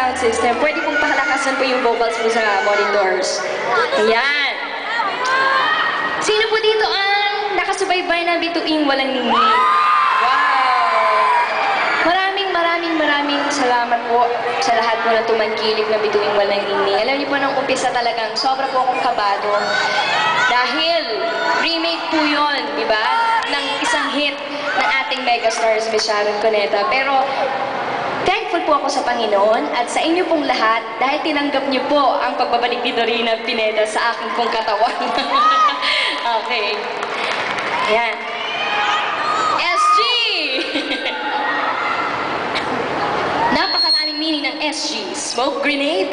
sound system, pwede pong pakalakasan po yung vocals mo sa monitors. Ayan. Sino po dito ang nakasubaybay na bituing walang ningning? Wow! Maraming salamat po sa lahat po na tumangkilik na bituing walang ningning. Alam niyo po, nung umpisa talagang sobra po akong kabado. Dahil remake po yun, di ba? Ng isang hit ng ating megastar si Sharon Cuneta. Pero thankful po ako sa Panginoon at sa inyo pong lahat dahil tinanggap niyo po ang pagbabalik ni Dorina Pineda sa aking pong katawan. Okay. Ayan. SG! Napakaraming meaning ng SG. Smoke grenade?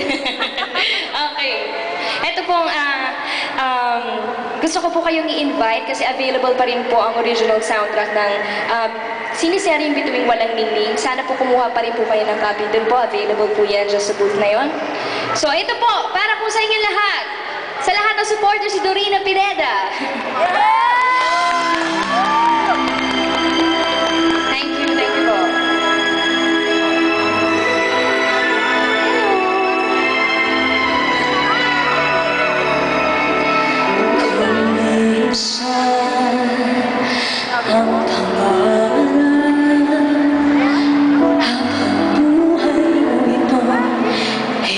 Okay. Ito pong, gusto ko po kayong i-invite kasi available pa rin po ang original soundtrack ng siniseryeng Bituing Walang Ningning. Sana po kumuha pa rin po kayo ng copy. Doon po, available po yan just sa booth na yon. So, ito po, para po sa inyo lahat. Sa lahat ng supporters si Dorina Pineda. Thank you po. Ang buhay mo ito ay